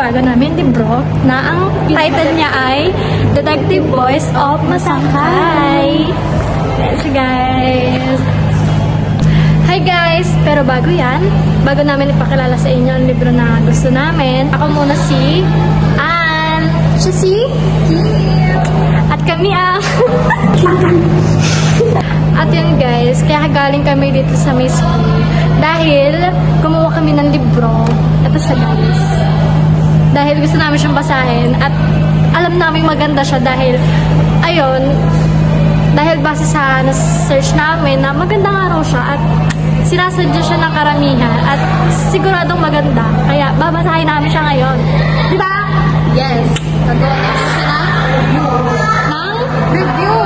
bago namin libro na ang title niya ay Detective Boys of Masangkay. Yes, guys! Hi guys! Pero bago yan, bago namin ipakilala sa inyo ang libro na gusto namin, ako muna si Ann. Siya si Kim. At kami ang At yun guys, kaya galing kami dito sa May School dahil kumuha kami ng libro. Ito siya guys. Dahil gusto namin siyang basahin at alam namin maganda siya dahil ayun, dahil base sa search namin na maganda nga raw siya at sinasadya siya ng karamihan at siguradong maganda. Kaya babasahin namin siya ngayon. Diba? Yes. Nag-o-next siya na review.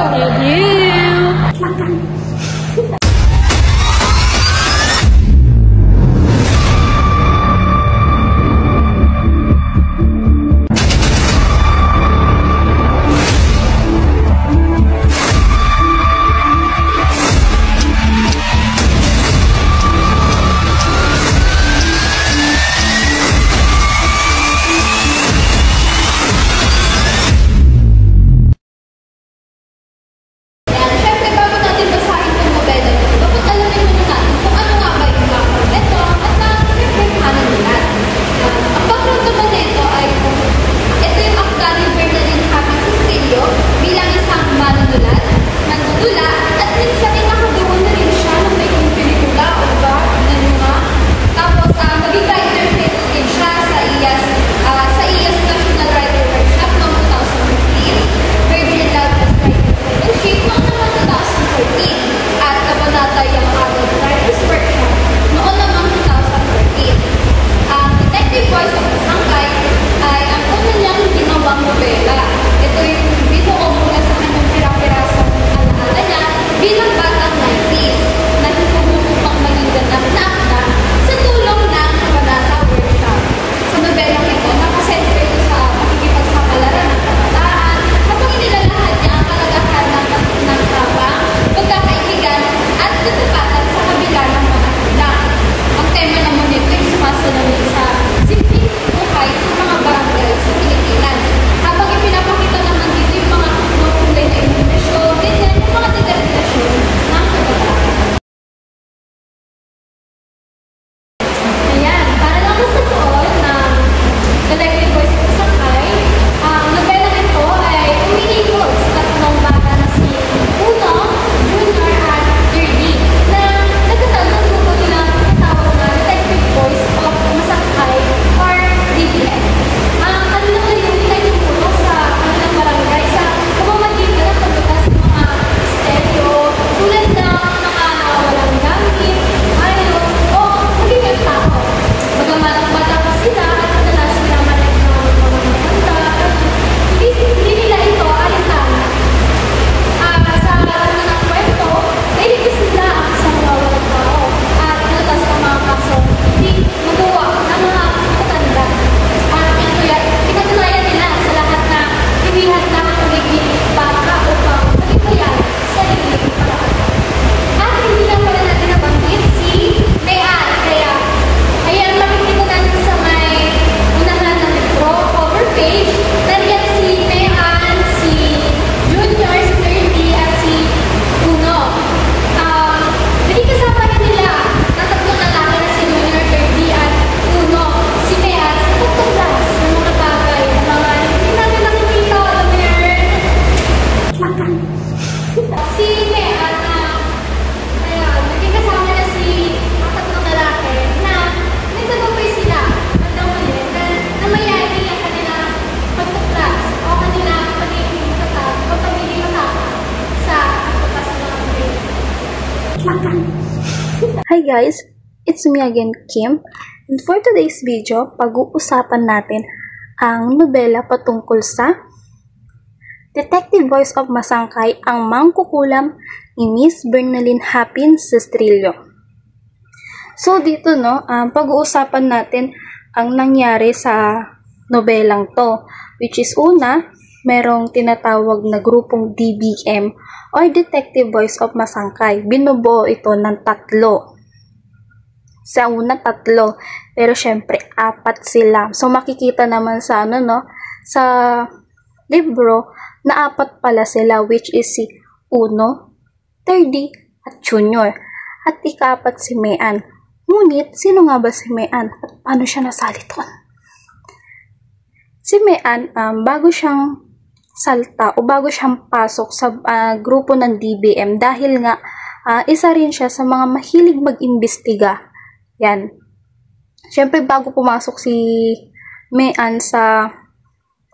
Hi guys, it's me again, Kim, and for today's video, pag-uusapan natin ang nobela patungkol sa Detective Boys of Masangkay, ang mangkukulam ni Miss Bernalyn Hapin Sestrillo. So dito pag-uusapan natin ang nangyari sa nobelang to, which is una, merong tinatawag na grupong DBM or Detective Boys of Masangkay. Binubuo ito ng 3. Sa una 3, Pero syempre, 4 sila. So, makikita naman sa sa libro na 4 pala sila, which is si Uno, 3D, at Junior. At ika-4 si Mean. Ngunit, sino nga ba si Mean? At paano siya nasali doon? Si Mean, bago siyang salta o bago siyang pasok sa grupo ng DBM dahil nga isa rin siya sa mga mahilig mag-imbestiga. Yan. Siyempre, bago pumasok si Mean sa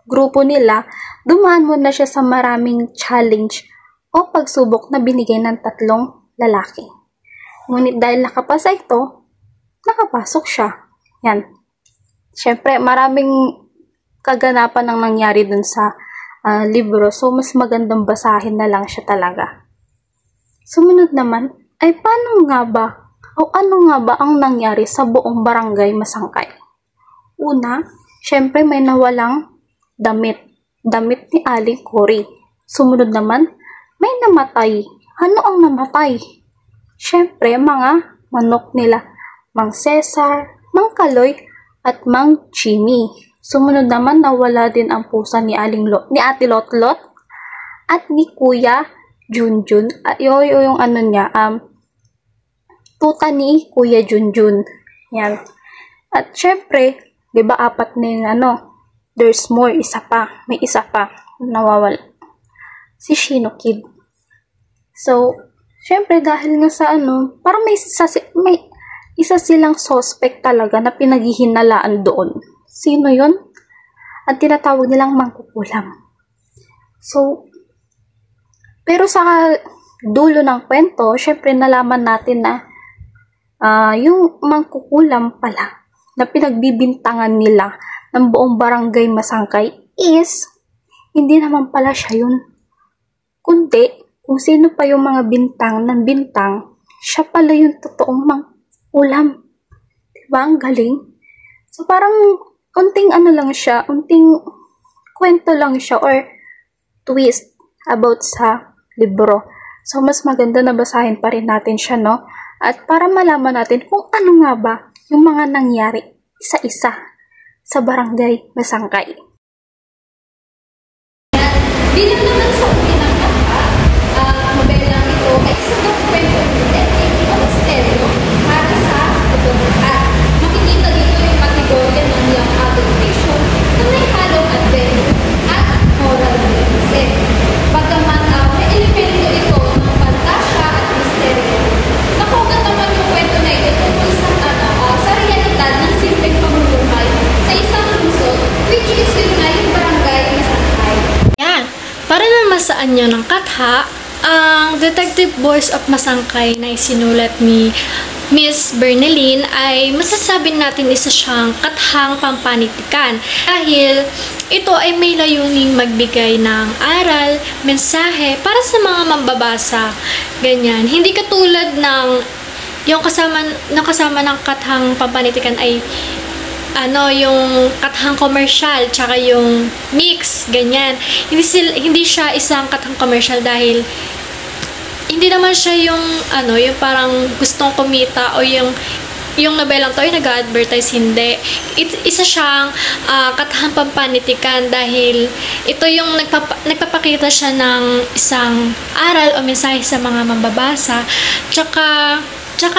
grupo nila, dumaan muna siya sa maraming challenge o pagsubok na binigay ng 3 lalaki. Ngunit dahil nakapasa ito, nakapasok siya. Yan. Siyempre, maraming kaganapan ang nangyari dun sa libro. So, mas magandang basahin na lang siya talaga. Sumunod naman, ay paano nga ba o ano nga ba ang nangyari sa buong barangay Masangkay? Una, syempre may nawalang damit. Damit ni Aling Cory. Sumunod naman, may namatay. Ano ang namatay? Syempre, mga manok nila. Mang Cesar, Mang Kaloy, at Mang Jimmy. Sumunod naman, nawala din ang pusa ni Ate Lotlot at ni Kuya Junjun. Yung ano niya, tuta ni Kuya Junjun. Yan. At syempre, di ba 4 na yung there's more, isa pa. May isa pa, nawawala. Si Shino Kid. So, syempre dahil nga sa parang may isa silang suspect talaga na pinaghihinalaan doon. Sino yon? At tinatawag nilang mangkukulam. So, pero sa dulo ng kwento, syempre nalaman natin na yung mangkukulam pala na pinagbibintangan nila ng buong barangay Masangkay is hindi naman pala siya yun. Kundi, kung sino pa yung mga bintang ng bintang, siya pala yung totoong mangkukulam. Diba? Ang galing. So, parang unting lang siya, unting kwento lang siya or twist about sa libro. So, mas maganda na basahin pa rin natin siya, no? At para malaman natin kung ano nga ba yung mga nangyari isa-isa sa barangay Masangkay. Bilang naman sa unang nobelang ito ay isang kwento ng detective o misteryo para sa komunidad. Makikita dito yung kategorya ng young adult fiction na may halong adventure at moral lesson. Bagaman may elemento ito ng pantasya at misteryo, nakugat naman yung kwento na ito tungkol sa realidad ng simpleng pamumuhay sa isang lungsod, which is yun nga yung barangay Masangkay. Yan. Para naman sa anyo ng katha, ang Detective Voice of Masangkay na isinulat ni Miss Berneline ay masasabi natin isa siyang kathang pampanitikan dahil ito ay may layuning magbigay ng aral, mensahe para sa mga mambabasa. Ganyan. Hindi katulad ng yung kasama ng kathang pampanitikan ay yung kathang commercial tsaka yung mix, ganyan. Hindi siya isang kathang commercial dahil hindi naman siya yung yung parang gustong kumita o yung nobelang to ay nag-advertise, hindi. Isa siyang kathang pampanitikan dahil ito yung nagpapakita siya ng isang aral o mensahe sa mga mambabasa. Tsaka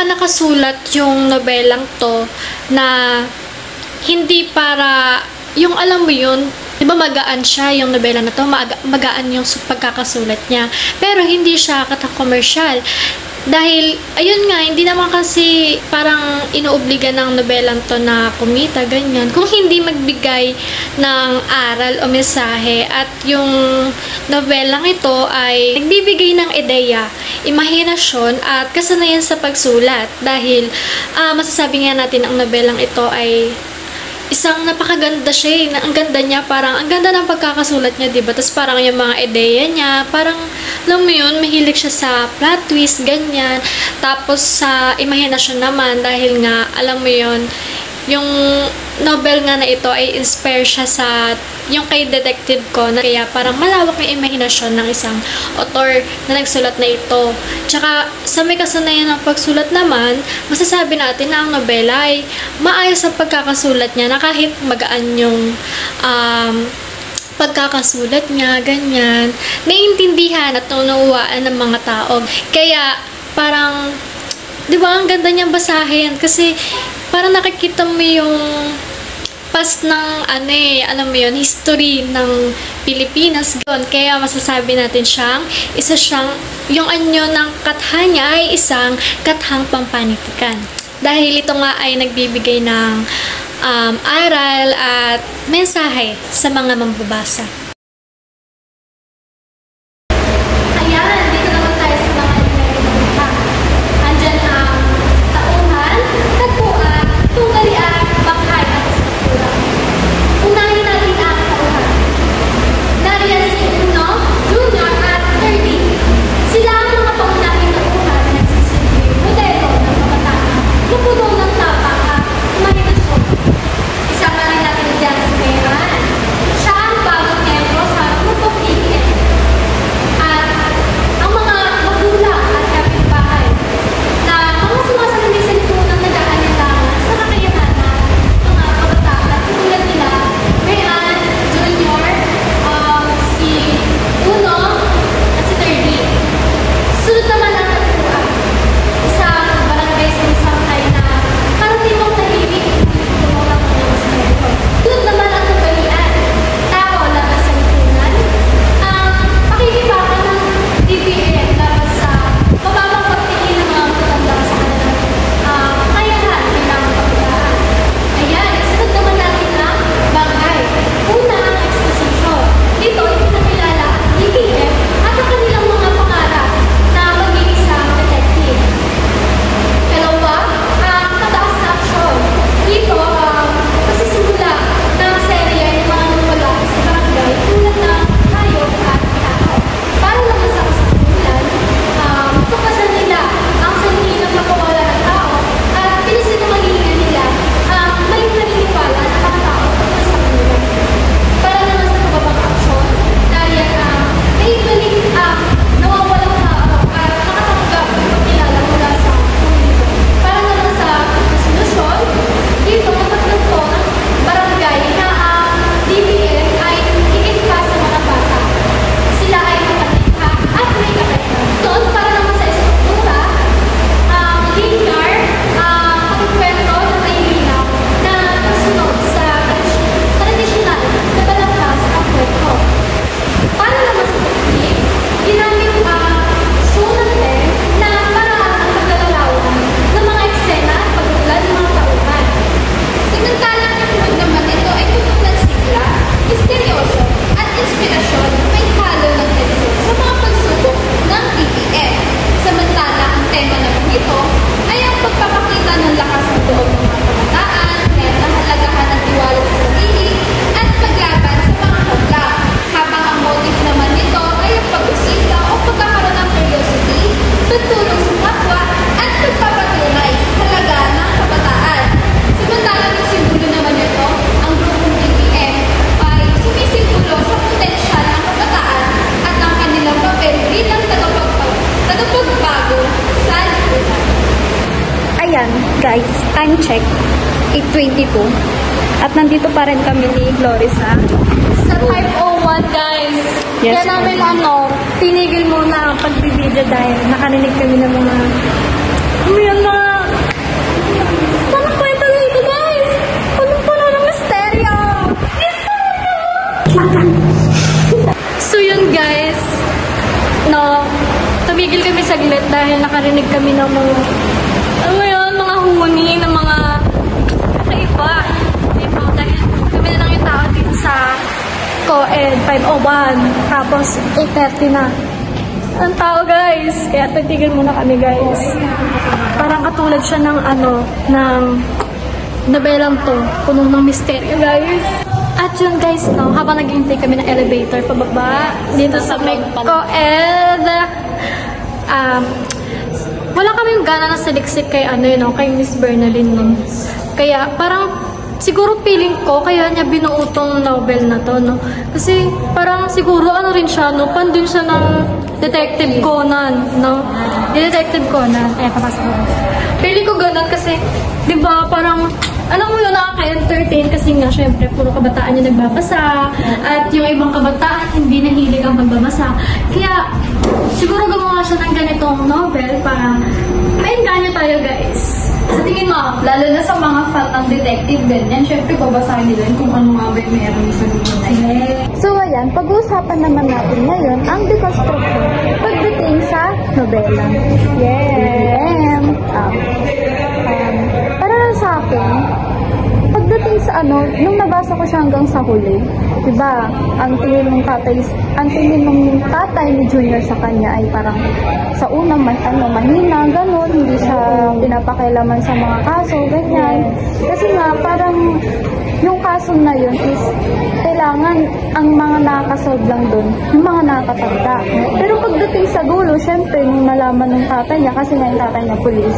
nakasulat yung nobelang to na hindi para, yung alam mo yun, di ba magaan siya yung nobela na to, magaan yung pagkakasulat niya. Pero hindi siya katang-commercial. Dahil, ayun nga, hindi naman kasi parang inuobliga ng nobelang to na kumita, ganyan. Kung hindi magbigay ng aral o mensahe at yung nobelang ito ay nagbibigay ng ideya, imahinasyon at kasanayan sa pagsulat. Dahil, masasabi nga natin ang nobelang ito ay isang napakaganda siya. Ang ganda niya, parang ang ganda ng pagkakasulat niya, diba? Tapos parang yung mga ideya niya, parang, alam mo yun, mahilig siya sa plot twist, ganyan. Tapos sa imahinasyon naman, dahil nga, alam mo yun, yung novel nga na ito ay inspire siya sa yung kay detective ko, na kaya parang malawak yung imahinasyon ng isang author na nagsulat na ito. Tsaka sa may kasanayan ng pagsulat naman, masasabi natin na ang nobela ay maayos ang pagkakasulat niya, na kahit magaan yung pagkakasulat niya, ganyan, naiintindihan at nauunawaan ng mga tao. Kaya parang, di ba, ang ganda niyang basahin kasi parang nakikita mo yung past ng alam mo yun, history ng Pilipinas. Kaya masasabi natin siyang isa siyang, yung anyo ng katha niya ay isang kathang pampanitikan. Dahil ito nga ay nagbibigay ng aral at mensahe sa mga mambabasa. Ayan, dito naman tayo sa mga iba. Andyan ang tauhan, tagpuan, tunggalian, bangkay at struktura. Unahin natin ang tauhan. Nariyan si Uno, Junior at 30. Sila ang mga paunahing tauhan na nagsisilbing modelo ng kabataan na puno ng tapang at imahinasyon. Isama rin natin dyan si Meran. Siya ang bagong membro sa grupong PBM. At ang mga magulang at kapitbahay na mga sumasalamin sa lipunang nag-aanilangan sa kakayanan ng mga kabataan tulad nila Meran, Junior, si Uno, at si 30. Sunod naman ang tagpuan. Isang barangay sa Masangkay na karaniwang tahimik tumulong ng mga sinero. Sunod naman ang tunggalian. Tao laban sa lipunan. Ang pakikibakan ng DBM laban sa mababang pagtingin ng mga matanda sa kanilang kakayahan bilang kabataan. Ayan, sunod naman natin ang bangkay. Una ang exposition. Dito ay pinakilala ang DBM at ang kanilang mga pangarap na maging isang detective. Dalawa, ang mataas na aksyon. Dito, magsisimula ng serye ng mga wala sa barangay tulad ng hayop at tao. Para naman sa kasagulan, tukasan nila ang sanhi ng pagkawala ng tao at pinisinungalingan nila ang maling naniniwala ng mga tao tungkol sa kanila. Para naman sa kababang aksyon, nariyan ang naibaling ang nawawalang tao at nakatanggap ng pagkilala mula sa komunidad. Para naman sa solusyon, dito mapagtanto ng barangay na ang DBM ay higit pa sa mga bata. Sila ay makalikha at may kakayahan. Doon, para naman sa estruktura, linear, pagkwento na may linaw na kasunod sa tradisyonal na balangkas ang kwento. Para naman sa technique, ginamit ang show ng pen na paraan ng paglalarawan ng mga eksena at pagbulan ng mga tauhan. Samantalang napunod naman ito ay puno ng sigla, misteryoso at inspirasyon na may halo ng tensyon sa mga pagsubok ng DBM. Samantala, ang tema naman ito ay ang pagpapakita ng lakas ng loob ng mga kabataan, kaya nahalagahan ng tiwala sa sarili at paglaban sa mga hadlang. Habang ang motive naman nito ay ang pag-usisa o pagkakaroon ng curiosity, pagtulong sa kapwa at pagpapatunay sa halaga ng kabataan. Samantalang ang simbolo naman nito, ang grupong DBM ay sumisimbolo sa potensyal ng kabataan at ang kanilang papel bilang tagapagbago sa lipunan. Ayan, guys, time check, 8:22. At nandito pa rin kami ni Glorissa. Sa 5:01, guys. Yes, Kaya namin tinigil muna ang pagbibideo dahil nakarinig kami ng mga parang kwento na ito, guys. Punong-puno ng misteryo. So yun, guys. Tumigil kami saglit dahil nakarinig kami ng mga mga huni, ng mga kakaiba. Diba? Dahil kami na lang yung tao dito sa COED 5:01. Tapos 8:30 na. Ang tao, guys. Kaya titigil muna kami, guys. Parang katulad siya ng ng nobelang to. Punong ng misteryo, guys. At yun, guys, habang naghihintay kami ng elevator pababa dito sa may COED, wala kaming gana na saliksik kay kay Miss Bernalyn, no? Kaya parang siguro feeling ko, kaya niya binuo tong novel na to, no? Kasi parang siguro ano rin siya, no? Fan din siya ng Detective Conan, no? Detective Conan. Papasok ko. Feeling ko ganun kasi, di ba, parang, alam mo yun, nakaka-entertain kasi nga, syempre, puro kabataan yung nagbabasa at yung ibang kabataan hindi nahilig ang pagbabasa. Kaya, siguro gumawa siya ng ganitong novel para maengganyo tayo, guys. Sa tingin mo, Lalo na sa mga fan ng detective ganyan, syempre babasahin nila yun kung ano nga ba yung meron sa libro na yun. So ayan, pag-uusapan naman natin ngayon ang deconstruction pagdating sa nobela. DBM. Para sa akin, pagdating sa nung nabasa ko siya hanggang sa huli, diba, ang tingin ng tatay ni Junior sa kanya ay parang sa una mahina, ganun, hindi siya pinapakailaman sa mga kaso, ganyan. Kasi nga, parang yung kaso na yun is kailangan ang mga nakakasolve lang dun, yung mga nakakatanda. Pero pagdating sa dulo, syempre, nung nalaman ng tatay niya, kasi nga yung tatay niya pulis,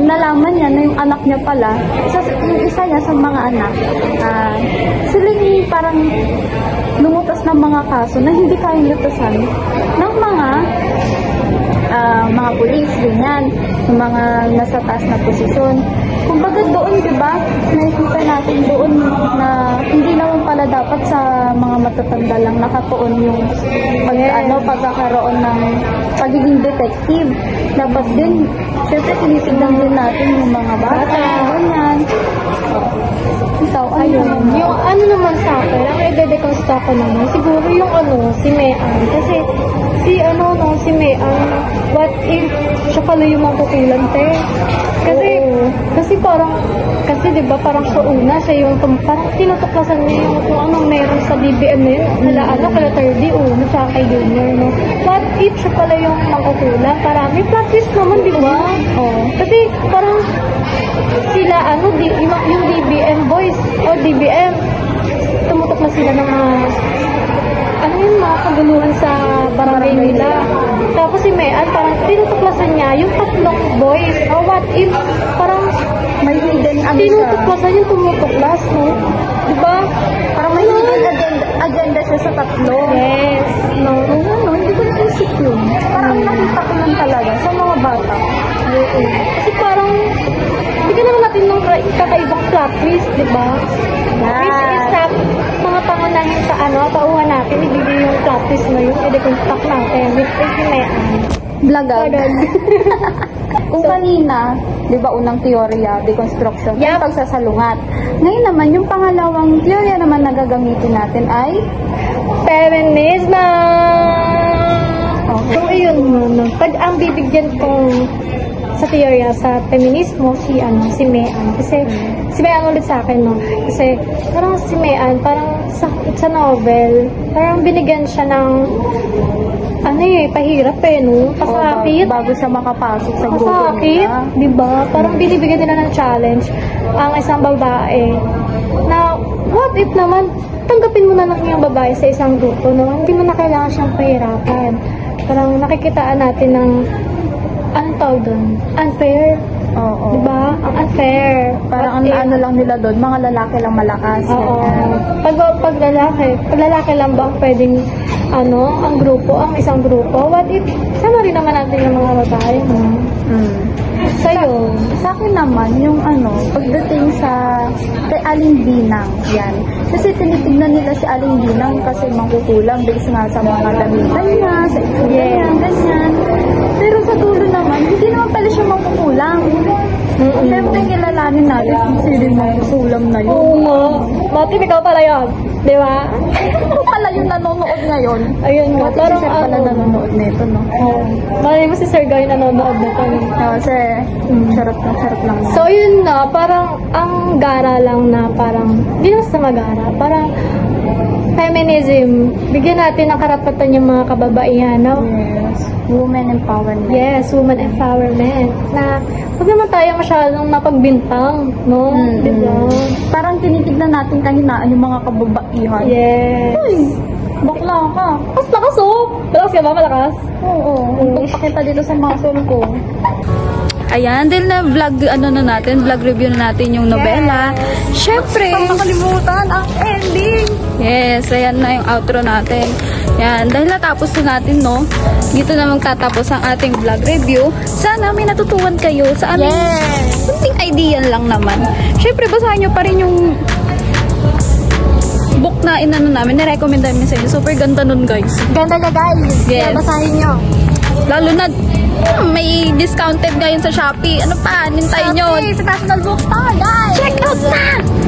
nalaman niya na yung anak niya pala, yung isa niya sa mga anak, silang parang lumutas ng mga kaso na hindi kayang lutasan ng mga pulis, ganyan, yung mga nasa taas na posisyon. Kumbaga doon, di ba, nakikita natin doon na hindi naman pala dapat sa mga matatanda lang nakatuon yung pagkakaroon ng pagiging detective. Dapat din, syempre tinitignan din natin yung mga bata, ganyan. So, ayun. Yung ano naman sa akin, ang i-deconstruct ko naman, siguro yung si Mean. Kasi si Mean, what if siya pala yung makukulan, te? Kasi diba parang sa una, siya yung parang tinutuklasan niya yung kung anong meron sa BBM na yun. Kala 30, tsaka kay Junior, no? What if siya pala yung makukulan? Parang may plot twist naman, diba? Kasi parang sila, yung DBM boys, o DBM, tumutok na sila ng mga kaguluhan sa barangay nila. Tapos si Mean, parang tinutuklasan niya yung tatlong boys. O what if, parang may hidden tinutuklasan yung tumutuklas, no? Diba? Parang may hidden agenda siya sa tatlo. Yes. No, hindi ko naisip yun. Parang nakita ko lang talaga sa mga bata. Kasi parang, bigyan naman natin ng kakaibang plot twist, diba? Which is sa mga pangunahin sa tauhan natin, ibigay yung plot twist na yun, i-deconstruct natin, which is si Mean. Blagag. Kung kanina, di ba unang teorya, deconstruction, yung pagsasalungat. Ngayon naman, yung pangalawang teorya naman na gagamitin natin ay feminism. Okay. So, ayun mo. Pag ang bibigyan kong sa teorya sa feminismo, si Mean. Kasi, si Mean ulit sa akin, no? Kasi, parang si Mean, parang sa novel, parang binigyan siya ng pahirap no? Pasakit. Bago siya makapasok sa grupo pasakit, diba? Parang binibigyan nila ng challenge ang isang babae na what if naman tanggapin mo na lang yung babae sa isang grupo, no? Hindi mo na kailangan siyang pahirapan. Parang nakikitaan natin ng anong tawag doon? Unfair. Oo. Diba? Ang unfair. Parang ano lang nila doon, mga lalaki lang malakas. Oo. Pag lalaki lang ba ang pwedeng ang grupo, ang isang grupo? What if, sama rin naman natin yung mga babae, no? Sa'yo? Sa akin naman, yung pagdating kay Aling Binang, yan. Kasi tinitignan nila si Aling Binang kasi mangkukulang based nga sa mga damitan niya, sa itsura niya, ganyan. Pero sa dulo naman, hindi naman pala siya mangkukulang. Siyempre, kilalanin natin kung sino yung mangkukulang na yun. Oo nga. Bakit ikaw pala yun? Di ba? Ikaw pala yung nanonood ngayon. Ayun nga. Parang si Sir pala nanonood nito, no? Malay mo si Sir Guy nanonood nito. Sir, sarap lang. So, yun na. Parang ang gara lang na parang, hindi na sa magara. Parang, feminism. Bigyan natin ng karapatan yung mga kababaihan, no? Yes. Women empowerment. Yes, women empowerment. Na, huwag naman tayo masyadong mapagbintang, no? Diba? Parang tinitignan natin kahinaan yung mga kababaihan. Yes. Uy, bakla ka. Lakas oh! Malakas ka ba? Malakas? Oo. Pakita dito sa muscle ko. Ayan, dahil na vlog, vlog review na natin yung nobela. Syempre. Makalimutan ang ending. Yes, ayan na yung outro natin. Yan, dahil natapos na natin, no? Dito na magtatapos ang ating vlog review. Sana may natutuwan kayo sa aming something idea lang naman. Syempre, basahin nyo pa rin yung book na namin, nirecommend namin sa inyo. Super ganda nun, guys. Ganda na guys. Yes. Kaya basahin nyo. Lalo na, may discounted ngayon sa Shopee. Ano pa? Nintay nyo. Sa National Bookstore, guys. Check out na!